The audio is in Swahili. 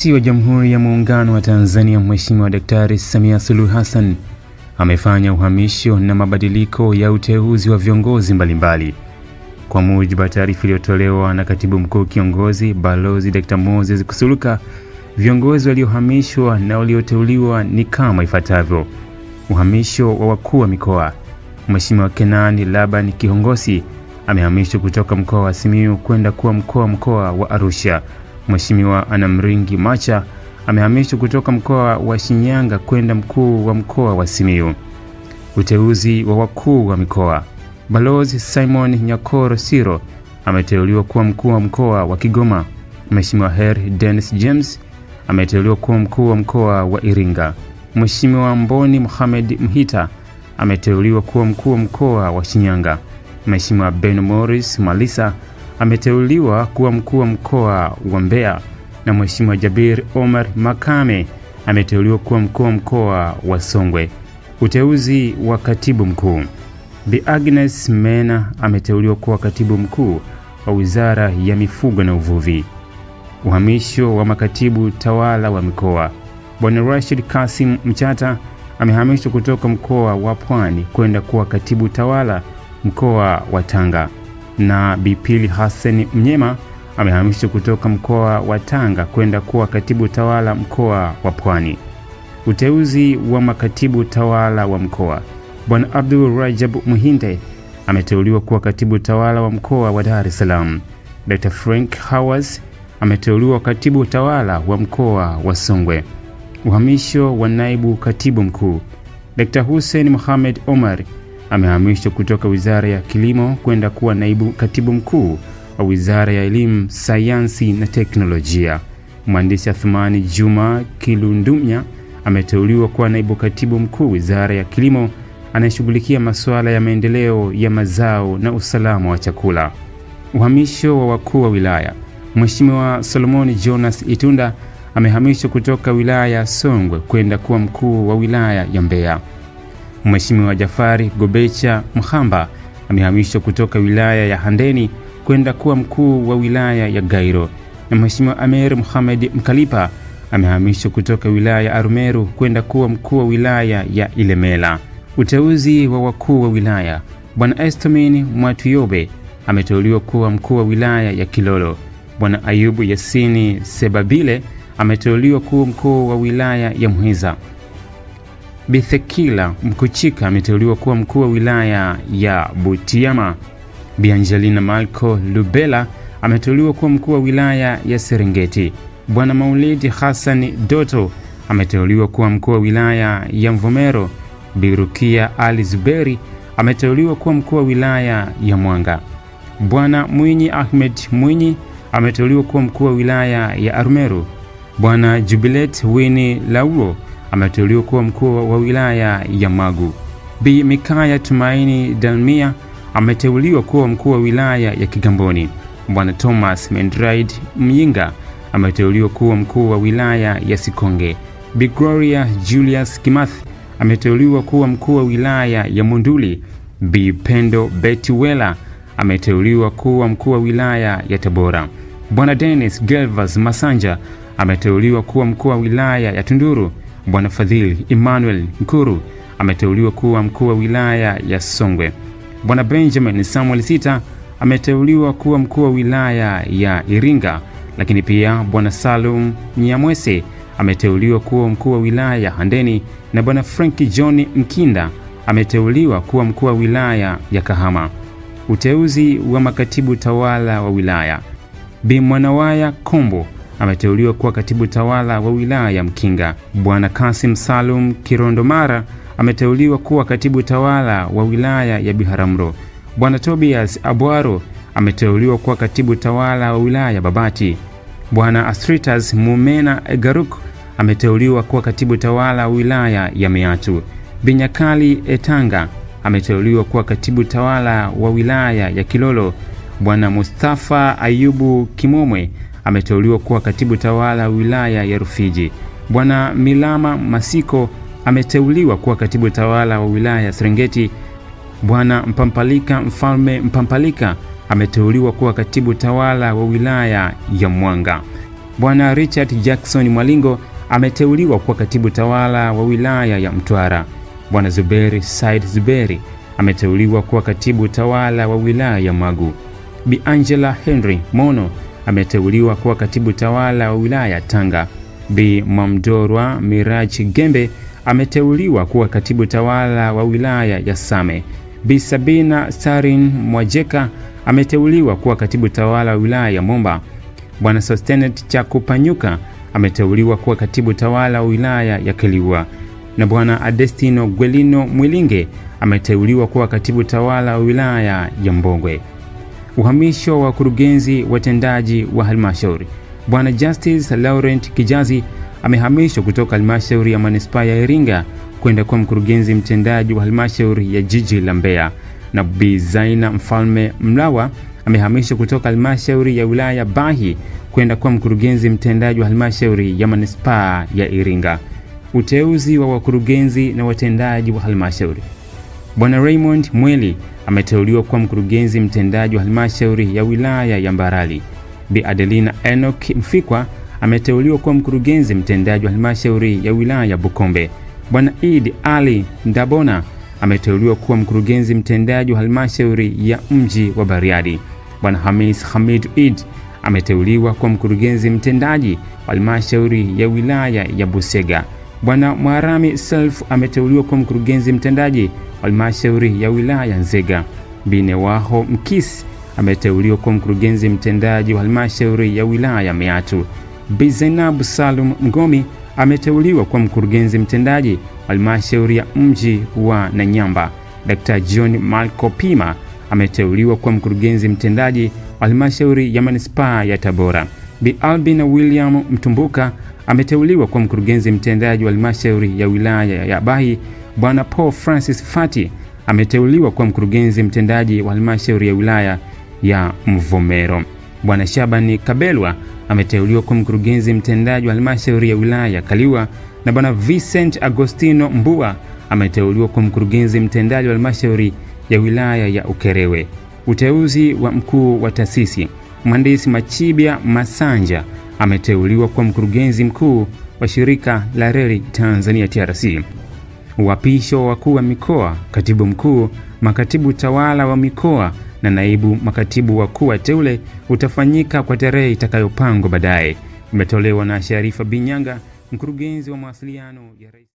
Rais wa Jamhuri ya Muungano wa Tanzania Mheshimiwa Daktari Samia Suluhu Hassan amefanya uhamisho na mabadiliko ya uteuzi wa viongozi mbalimbali. Kwa mujibu wa taarifa iliyotolewa na Katibu Mkuu Kiongozi Balozi Dr. Moses Kusuluka, viongozi waliohamishwa na walioteuliwa ni kama ifuatavyo. Uhamisho wa wakuu wa mikoa. Mheshimiwa Kenani Laban Kihongosi amehamishwa kutoka mkoa wa Simiyu kwenda kuwa mkoa wa Arusha. Mheshimiwa Anamringi Macha amehamishwa kutoka mkoa wa Shinyanga kwenda mkuu wa mkoa wa Simiyu. Uteuzi wa wakuu wa mikoa. Balozi Simon Nyakoro Siro ameteuliwa kuwa mkuu wa mkoa wa Kigoma. Mheshimiwa Harry Dennis James ameteuliwa kuwa mkuu wa mkoa wa Iringa. Mheshimiwa Mboni Mohamed Mhita ameteuliwa kuwa mkuu wa mkoa wa Shinyanga. Mheshimiwa Ben Morris Malisa ameteuliwa kuwa mkuu wa mkoa wa Mbeya, na Mheshimiwa Jabir Omar Makame ameteuliwa kuwa mkuu wa mkoa wa Songwe. Uteuzi wa katibu mkuu. Bi Agnes Mena ameteuliwa kuwa katibu mkuu wa Wizara ya Mifugo na Uvuvi. Uhamisho wa makatibu tawala wa mikoa. Bwana Rashid Kasim Mchata amehamishwa kutoka mkoa wa Pwani kwenda kuwa katibu tawala mkoa wa Tanga, na Bi Pili Hassan Mnyema amehamishwa kutoka mkoa wa Tanga kwenda kuwa katibu tawala mkoa wa Pwani. Uteuzi wa makatibu tawala wa mkoa. Bwana Abdul Rajab Muhinde ameteuliwa kuwa katibu tawala wa mkoa wa Dar es Salaam. Dr. Frank Hawes ameteuliwa katibu tawala wa mkoa wa Songwe. Uhamisho wa naibu katibu mkuu. Dr. Hussein Mohamed Omar amehamishwa kutoka Wizara ya Kilimo kwenda kuwa naibu katibu mkuu wa Wizara ya Elimu, Sayansi na Teknolojia. Mhandisi Athmani Juma Kilundumya ameteuliwa kuwa naibu katibu mkuu Wizara ya Kilimo anayeshughulikia masuala ya maendeleo ya mazao na usalama wa chakula. Uhamisho wa wakuu wa wilaya. Mheshimiwa Solomon Jonas Itunda amehamishwa kutoka wilaya ya Songwe kwenda kuwa mkuu wa wilaya ya Mbeya. Mheshimiwa Jafari Gobecha Mhamba amehamishwa kutoka wilaya ya Handeni kwenda kuwa mkuu wa wilaya ya Gairo, na Mheshimiwa Amer Muhammad Mkalipa amehamishwa kutoka wilaya ya Arumeru kwenda kuwa mkuu wa wilaya ya Ilemela. Uteuzi wa wakuu wa wilaya. Bwana Estomin Mwatuyobe ameteuliwa kuwa mkuu wa wilaya ya Kilolo. Bwana Ayubu Yasini Sebabile ameteuliwa kuwa mkuu wa wilaya ya Muheza. Bithekila Mkuchika ameteuliwa kuwa mkuu wa wilaya ya Butiama. Bi Angelina Malko Lubela ameteuliwa kuwa mkuu wa wilaya ya Serengeti. Bwana Maulidi Hassan Doto ameteuliwa kuwa mkuu wa wilaya ya Mvomero. Bi Rukia Ali Zuberi ameteuliwa kuwa mkuu wa wilaya ya Mwanga. Bwana Mwinyi Ahmed Mwinyi ameteuliwa kuwa mkuu wa wilaya ya Arumeru. Bwana Jubilet Wini Lauo ameteuliwa kuwa mkuu wa wilaya ya Magu. Bi Mikaya Tumaini Dalmia ameteuliwa kuwa mkuu wa wilaya ya Kigamboni. Bwana Thomas Mendraid Myinga ameteuliwa kuwa mkuu wa wilaya ya Sikonge. Bi Gloria Julius Kimath ameteuliwa kuwa mkuu wa wilaya ya Monduli. Bi Pendo Betiwela ameteuliwa kuwa mkuu wa wilaya ya Tabora. Bwana Dennis Gelvas Masanja ameteuliwa kuwa mkuu wa wilaya ya Tunduru. Bwana Fadhili Emmanuel Nkuru ameteuliwa kuwa mkuu wa wilaya ya Songwe. Bwana Benjamin Samuel Sita ameteuliwa kuwa mkuu wa wilaya ya Iringa, lakini pia Bwana Salum Nyamwese ameteuliwa kuwa mkuu wa wilaya ya Handeni, na Bwana Frank John Mkinda ameteuliwa kuwa mkuu wa wilaya ya Kahama. Uteuzi wa makatibu tawala wa wilaya. Bi Mwanawaya Kombo ameteuliwa kuwa katibu tawala wa wilaya ya Mkinga. Bwana Kasim Salum Kirondomara ameteuliwa kuwa katibu tawala wa wilaya ya Biharamulo. Bwana Tobias Abwaro ameteuliwa kuwa katibu tawala wa wilaya ya Babati. Bwana Astritas Mumena Egaruk ameteuliwa kuwa katibu tawala wa wilaya ya Meatu. Binyakali Etanga ameteuliwa kuwa katibu tawala wa wilaya ya Kilolo. Bwana Mustafa Ayubu Kimomwe ameteuliwa kuwa katibu tawala wa wilaya ya Rufiji. Bwana Milama Masiko ameteuliwa kuwa katibu tawala wa wilaya ya Serengeti. Bwana Mpampalika Mfalme Mpampalika ameteuliwa kuwa katibu tawala wa wilaya ya Mwanga. Bwana Richard Jackson Mwalingo ameteuliwa kuwa katibu tawala wa wilaya ya Mtwara. Bwana Zuberi Said Zuberi ameteuliwa kuwa katibu tawala wa wilaya ya Magu. Bi Angela Henry Mono ameteuliwa kuwa katibu tawala wa wilaya ya Tanga. Bi Mamdorwa Miraji Gembe ameteuliwa kuwa katibu tawala wa wilaya ya Same. Bi Sabina Sarin Mwajeka ameteuliwa kuwa katibu tawala wa wilaya ya Momba. Bwana Sostenet Chakupanyuka ameteuliwa kuwa katibu tawala wa wilaya ya Keliwa. Na Bwana Adestino Gwelino Mwilinge ameteuliwa kuwa katibu tawala wa wilaya ya Mbogwe. Uhamisho wa wakurugenzi watendaji wa halmashauri. Bwana Justice Laurent Kijazi amehamishwa kutoka halmashauri ya manispaa ya Iringa kwenda kwa mkurugenzi mtendaji wa halmashauri ya jiji la Mbeya. Na Bi Zaina Mfalme Mlawa amehamishwa kutoka halmashauri ya wilaya Bahi kwenda kwa mkurugenzi mtendaji wa halmashauri ya manispaa ya Iringa. Uteuzi wa wakurugenzi na watendaji wa halmashauri. Bwana Raymond Mweli ameteuliwa kuwa mkurugenzi mtendaji wa halmashauri ya wilaya ya Mbarali. Bi Adelina Enoch Mfikwa ameteuliwa kuwa mkurugenzi mtendaji wa halmashauri ya wilaya ya Bukombe. Bwana Eid Ali Ndabona ameteuliwa kuwa mkurugenzi mtendaji wa halmashauri ya mji wa Bariadi. Bwana Hamis Hamid Eid ameteuliwa kuwa mkurugenzi mtendaji wa halmashauri ya wilaya ya Busega. Bwana Mwarami Self ameteuliwa kuwa mkurugenzi mtendaji wa halmashauri ya wilaya Nzega. Binewaho Mkis ameteuliwa kuwa mkurugenzi mtendaji wa halmashauri ya wilaya Meatu. Bi Zainab Salum Ngomi ameteuliwa kuwa mkurugenzi mtendaji wa halmashauri ya mji wa Nanyamba. Dr. John Malko Pima ameteuliwa kuwa mkurugenzi mtendaji wa halmashauri ya manispaa ya Tabora. Bi Albina William Mtumbuka ameteuliwa kuwa mkurugenzi mtendaji wa halmashauri ya wilaya ya Bahi. Bwana Paul Francis Fati ameteuliwa kuwa mkurugenzi mtendaji wa halmashauri ya wilaya ya Mvomero. Bwana Shabani Kabelwa ameteuliwa kuwa mkurugenzi mtendaji wa halmashauri ya wilaya ya Kaliwa. Na Bwana Vincent Agostino Mbua ameteuliwa kuwa mkurugenzi mtendaji wa halmashauri ya wilaya ya Ukerewe. Uteuzi wa mkuu wa taasisi. Mhandisi Machibia Masanja ameteuliwa kuwa mkurugenzi mkuu wa shirika la reli Tanzania TRC. Uapisho wa wakuu wa mikoa, katibu mkuu, makatibu tawala wa mikoa na naibu makatibu wakuu wa teule utafanyika kwa tarehe itakayopangwa baadaye. Imetolewa na Sharifa Binyanga, mkurugenzi wa mawasiliano ya Rais.